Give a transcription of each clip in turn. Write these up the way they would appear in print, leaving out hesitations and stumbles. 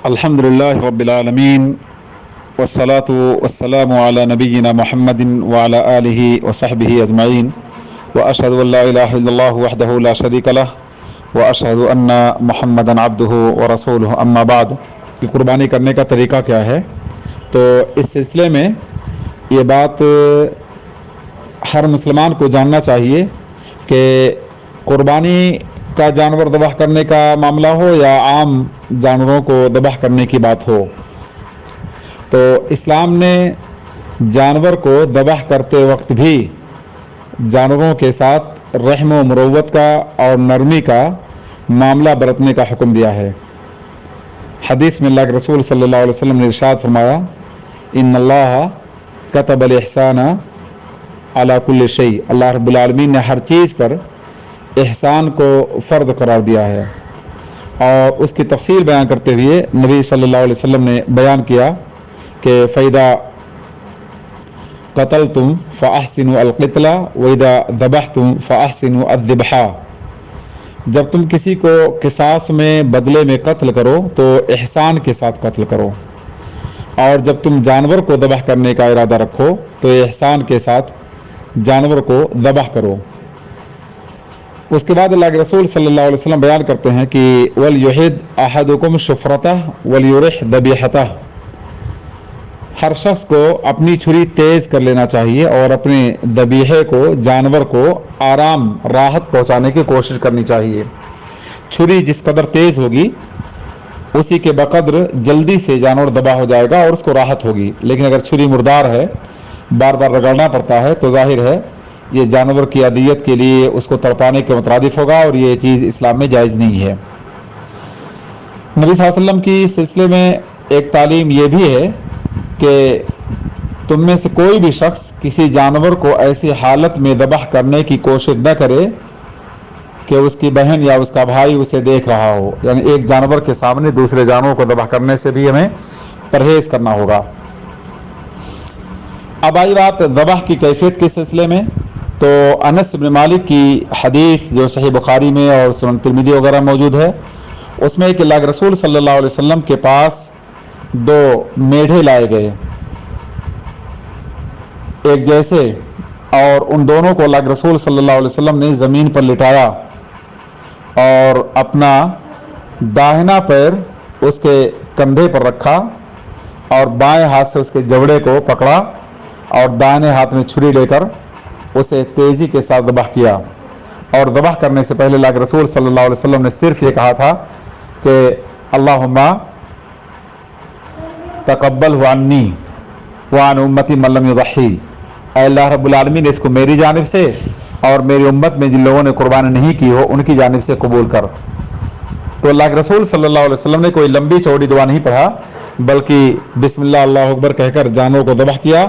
الحمد لله رب العالمين والصلاة والسلام على نبينا محمد وعلى آله وصحبه أجمعين وأشهد أن لا إله إلا الله وحده لا شريك له وأشهد أن محمدا عبده ورسوله أما بعد کہ قربانی کرنے کا طریقہ کیا ہے؟ تو اس سلسلے میں یہ بات ہر مسلمان کو جاننا چاہیے کہ قربانی کا جانور ذبح کرنے کا معاملہ ہو یا عام جانوروں کو ذبح کرنے کی بات ہو، تو اسلام نے جانور کو ذبح کرتے وقت بھی جانوروں کے ساتھ رحم و مروت کا اور نرمی کا معاملہ برتنے کا حکم دیا ہے۔ حدیث میں اللہ کے رسول صلی اللہ علیہ وسلم نے ارشاد فرمایا، ان اللہ کتب الاحسان علی کل شیء، اللہ رب العالمین نے ہر چیز پر احسان کو فرض قرار دیا ہے۔ اور اس کی تفصیل بیان کرتے ہوئے نبی صلی اللہ علیہ وسلم نے بیان کیا کہ فَإِذَا قَتَلْتُمْ فَأَحْسِنُوا الْقِتْلَ وَإِذَا ذَبَحْتُمْ فَأَحْسِنُوا الذِّبْحَ، جب تم کسی کو قصاص میں بدلے میں قتل کرو تو احسان کے ساتھ قتل کرو، اور جب تم جانور کو ذبح کرنے کا ارادہ رکھو تو احسان کے ساتھ جانور کو ذبح کرو۔ اس کے بعد اللہ کے رسول صلی اللہ علیہ وسلم بیان کرتے ہیں کہ وَلْيُحِدْ أَحَدُكُمْ شُفْرَتَهُ وَلْيُرِحْ ذَبِيحَتَهُ، ہر شخص کو اپنی چھری تیز کر لینا چاہیے اور اپنے ذبیحے کو، جانور کو آرام راحت پہنچانے کی کوشش کرنی چاہیے۔ چھری جس قدر تیز ہوگی اسی کے بقدر جلدی سے جانور ذبح ہو جائے گا اور اس کو راحت ہوگی، لیکن اگر چھری مردار ہے، بار بار رگڑنا پڑتا ہے، تو ظاہر ہے یہ جانور کی اذیت کے لیے اس کو تڑپانے کے مترادف ہوگا، اور یہ چیز اسلام میں جائز نہیں ہے۔ نبی صلی اللہ علیہ وسلم کی سلسلے میں ایک تعلیم یہ بھی ہے کہ تم میں سے کوئی بھی شخص کسی جانور کو ایسی حالت میں ذبح کرنے کی کوشش نہ کرے کہ اس کی بہن یا اس کا بھائی اسے دیکھ رہا ہو، یعنی ایک جانور کے سامنے دوسرے جانور کو ذبح کرنے سے بھی ہمیں پرہیز کرنا ہوگا۔ اب آئی بات ذبح کی کیفیت کے سلسلے میں، تو انس بن مالک کی حدیث جو صحیح بخاری میں اور سنن ترمذی وغیرہ موجود ہے، اس میں کہ اللہ کے رسول صلی اللہ علیہ وسلم کے پاس دو میڑھے لائے گئے ایک جیسے، اور ان دونوں کو اللہ کے رسول صلی اللہ علیہ وسلم نے زمین پر لٹایا اور اپنا داہنا پیر اس کے کندھے پر رکھا اور بائیں ہاتھ سے اس کے جبڑے کو پکڑا اور دائیں ہاتھ میں چھری لے کر اسے تیزی کے ساتھ ذبح کیا۔ اور ذبح کرنے سے پہلے اللہ کے رسول صلی اللہ علیہ وسلم نے صرف یہ کہا تھا کہ اللہم تقبل عنی وعن امتی من لم یضحی، اے اللہ رب العالمین اس کو میری جانب سے اور میری امت میں جن لوگوں نے قربانی نہیں کی ہو ان کی جانب سے قبول کر۔ تو اللہ کے رسول صلی اللہ علیہ وسلم نے کوئی لمبی چوڑی دعا نہیں پڑھا، بلکہ بسم اللہ اللہ اکبر کہہ کر جانور کو ذبح کیا،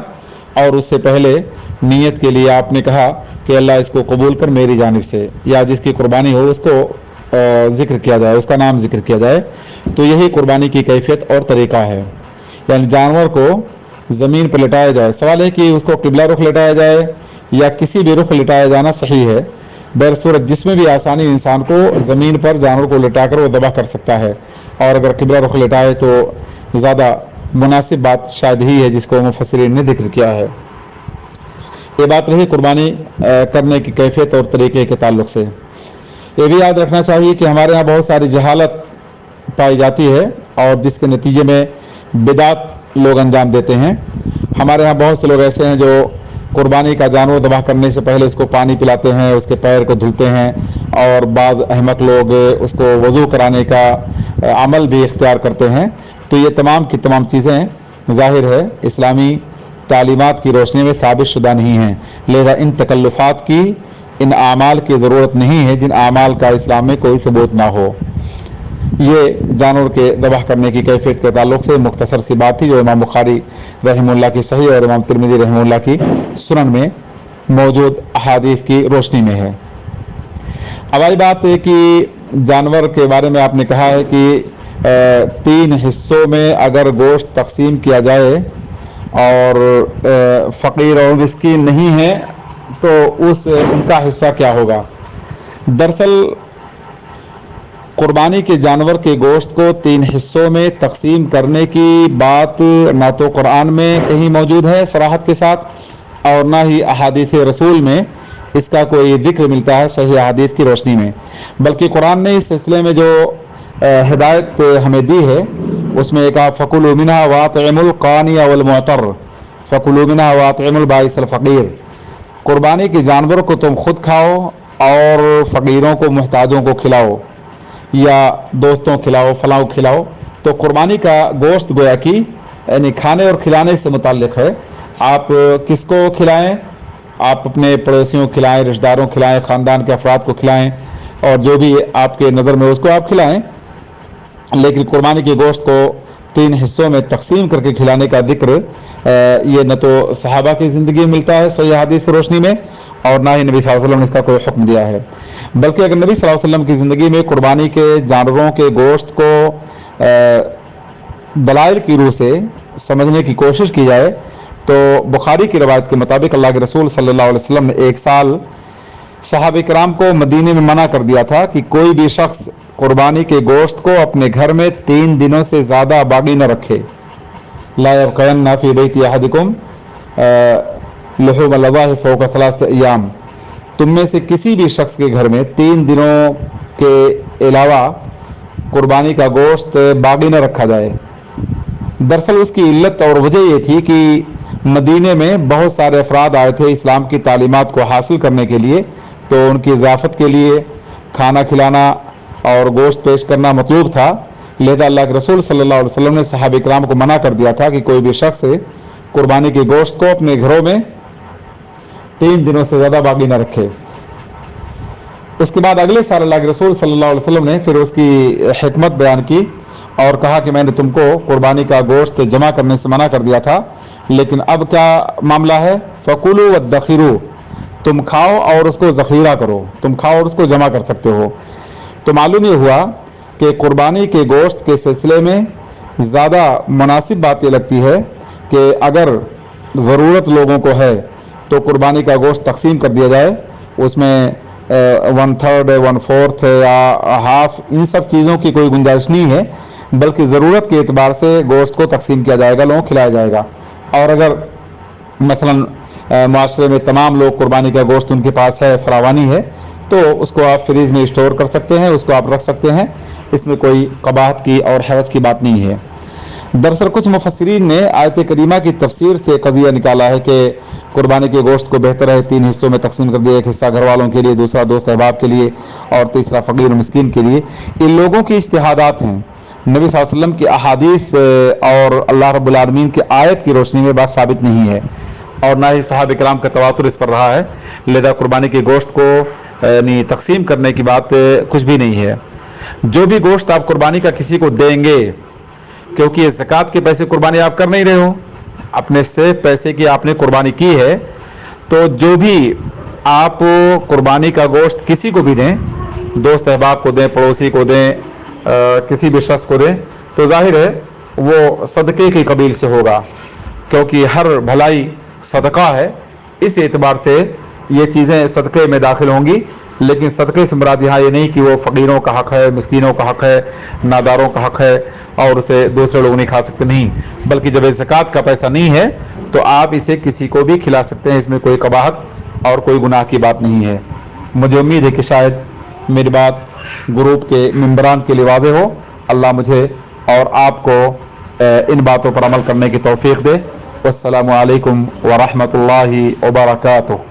اور اس سے پہلے نیت کے لیے آپ نے کہا کہ اللہ اس کو قبول کر میری جانب سے، یا جس کی قربانی ہو اس کو ذکر کیا جائے، اس کا نام ذکر کیا جائے۔ تو یہی قربانی کی کیفیت اور طریقہ ہے، یعنی جانور کو زمین پر لٹایا جائے۔ سوال ہے کہ اس کو قبلہ رخ لٹایا جائے یا کسی بھی رخ لٹایا جانا صحیح ہے، بہر صورت جس میں بھی آسانی انسان کو زمین پر جانور کو لٹا کر وہ ذبح کر سکتا ہے، اور اگر قبلہ رخ لٹائے تو زیادہ مناسب بات شاید ہی ہے جس کو مفسرین نے ذکر کیا ہے۔ یہ بات رہی قربانی کرنے کی کیفیت اور طریقے کے تعلق سے۔ یہ بھی یاد رکھنا چاہیے کہ ہمارے ہاں بہت ساری جہالت پائی جاتی ہے اور جس کے نتیجے میں بدعت لوگ انجام دیتے ہیں۔ ہمارے ہاں بہت سے لوگ ایسے ہیں جو قربانی کا جانور ذبح کرنے سے پہلے اس کو پانی پلاتے ہیں، اس کے پیر کو دھلتے ہیں، اور بعض احمق لوگ اس کو وضو کرانے کا عمل بھی اختیار کرتے ہیں۔ تو یہ تمام کی تمام چیزیں ظاہر ہے اسلامی تعلیمات کی روشنی میں ثابت شدہ نہیں ہیں، لہذا ان تکلفات کی، ان اعمال کی ضرورت نہیں ہے جن اعمال کا اسلام میں کوئی ثبوت نہ ہو۔ یہ جانور کے ذبح کرنے کی کیفیت کے تعلق سے مختصر سی بات تھی جو امام بخاری رحمہ اللہ کی صحیح اور امام ترمذی رحمہ اللہ کی سنن میں موجود احادیث کی روشنی میں ہے۔ اب آئی بات ہے کہ جانور کے بارے میں آپ نے کہا ہے کہ 3 حصوں میں اگر گوشت تقسیم کیا جائے اور فقیر اور مسکین نہیں ہے تو ان کا حصہ کیا ہوگا؟ دراصل कुर्बानी के जानवर के गोश्त को 3 हिस्सों में तकसीम करने की बात ना तो कुरान में कहीं मौजूद है सराहत के साथ और ना ही अहादीस रसूल में इसका कोई जिक्र मिलता है सही अहादीस की रोशनी में, बल्कि कुरान ने इस सिलसिले में जो हिदायत हमें दी है उसमें एक फ़कुलू मिन्हा वातिमुल क़ानिया वल मुअतर, फ़कुलू मिन्हा वातिमुल बाइसल फ़कीर, कुर्बानी के जानवरों को तुम खुद खाओ और फ़कीरों को मुहताजों को खिलाओ या दोस्तों खिलाओ फलाओ खिलाओ। तो कुर्बानी का गोश्त गोया कि यानी खाने और खिलाने से मुताल्लिक़ है। आप किसको खिलाएं, आप अपने पड़ोसियों को खिलाएं, रिश्तेदारों को खिलाएं, ख़ानदान के अफराद को खिलाएं और जो भी आपके नज़र में उसको आप खिलाएं, लेकिन कुर्बानी के गोश्त को 3 हिस्सों में तकसीम करके खिलाने का जिक्र ये न तो सहाबा की ज़िंदगी में मिलता है सही हदीस की रोशनी में और ना ही नबी सल्लल्लाहु अलैहि वसल्लम ने इसका कोई हुक्म दिया है। बल्कि अगर नबी सल्लल्लाहु अलैहि वसल्लम की ज़िंदगी में कुर्बानी के जानवरों के गोश्त को दलाइल की रूह से समझने की कोशिश की जाए तो बुखारी की रवायत के मुताबिक अल्लाह के रसूल सल्लल्लाहु अलैहि वसल्लम ने एक साल सहाबा किराम को मदीने में मना कर दिया था कि कोई भी शख्स कुर्बानी के गोश्त को अपने घर में 3 दिनों से ज़्यादा बाकी न रखे। ला यबक़यन्ना फ़ी बैति अहदिकुम लुहूम अल-अज़ाहि फ़ौक़ 3 अय्याम, तुम में से किसी भी शख्स के घर में 3 दिनों के अलावा कुर्बानी का गोश्त बाकी न रखा जाए। दरअसल उसकी इल्लत और वजह ये थी कि मदीने में बहुत सारे अफराद आए थे इस्लाम की तालीमात को हासिल करने के लिए, तो उनकी इजाफत के लिए खाना खिलाना और गोश्त पेश करना मतलूब था। लिहाजा अल्लाह के रसूल सल्लल्लाहु अलैहि वसल्लम ने सहाबा किराम को मना कर दिया था कि कोई भी शख्स कुर्बानी के गोश्त को अपने घरों में 3 दिनों से ज़्यादा बाकी न रखे। उसके बाद अगले साल अल्लाह के रसूल सल्लल्लाहु अलैहि वसल्लम ने फिर उसकी हिकमत बयान की और कहा कि मैंने तुमको कुर्बानी का गोश्त जमा करने से मना कर दिया था, लेकिन अब क्या मामला है, फ़कुलू वद्दखिरू, तुम खाओ और उसको ज़ख़ीरा करो, तुम खाओ और उसको जमा कर सकते हो। तो मालूम ये हुआ कि कुर्बानी के गोश्त के सिलसिले में ज़्यादा मुनासिब बात ये लगती है कि अगर ज़रूरत लोगों को है तो कुर्बानी का गोश्त तकसीम कर दिया जाए, उसमें 1/3 1/4 या हाफ इन सब चीज़ों की कोई गुंजाइश नहीं है, बल्कि ज़रूरत के एतबार से गोश्त को तकसीम किया जाएगा, लोगों को खिलाया जाएगा। और अगर मसलन माशरे में तमाम लोग कुर्बानी का गोश्त उनके पास है, फरावानी है, तो उसको आप फ्रीज में स्टोर कर सकते हैं, उसको आप रख सकते हैं, इसमें कोई कबाहत की और हरज की बात नहीं है। दरअसल कुछ मुफस्सिरीन ने आयत करीमा की तफसीर से कज़िया निकाला है कि कुर्बानी के गोश्त को बेहतर है 3 हिस्सों में तकसीम कर दिया, एक हिस्सा घर वालों के लिए, दूसरा दोस्त अहबाब के लिए और तीसरा फ़कीर मिस्कीन के लिए। इन लोगों की इज्तिहादात हैं, नबी सल्लल्लाहु अलैहि वसल्लम की अहादीस और अल्लाह रब्बुल आलमीन की आयत की रोशनी में बात साबित नहीं है और ना ही सहाबा किराम का तवातुर इस पर रहा है। लिहाजा कुर्बानी के गोश्त को यानी तकसीम करने की बात कुछ भी नहीं है। जो भी गोश्त आप कुर्बानी का किसी को देंगे, क्योंकि ये ज़कात के पैसे कुर्बानी आप कर नहीं रहे हो, अपने से पैसे की आपने कुर्बानी की है, तो जो भी आप कुर्बानी का गोश्त किसी को भी दें, दोस्त अहबाब को दें, पड़ोसी को दें, किसी भी शख्स को दें, तो जाहिर है वो सदक़े की कबील से होगा, क्योंकि हर भलाई सदका है। इस एतबार से ये चीज़ें सदक़े में दाखिल होंगी, लेकिन सदक़े से मुराद यहाँ ये नहीं कि वो फ़कीरों का हक़ है, मिस्कीनों का हक़ है, नादारों का हक़ है और उसे दूसरे लोग नहीं खा सकते, नहीं, बल्कि जब ज़कात का पैसा नहीं है तो आप इसे किसी को भी खिला सकते हैं, इसमें कोई कबाहत और कोई गुनाह की बात नहीं है। मुझे उम्मीद है कि शायद मेरी बात ग्रुप के मेंबरान के लिए वाज़ेह हो। अल्लाह मुझे और आपको इन बातों पर अमल करने की तौफीक दे। वस्सलामु अलैकुम व रहमतुल्लाहि व बरकातुहू।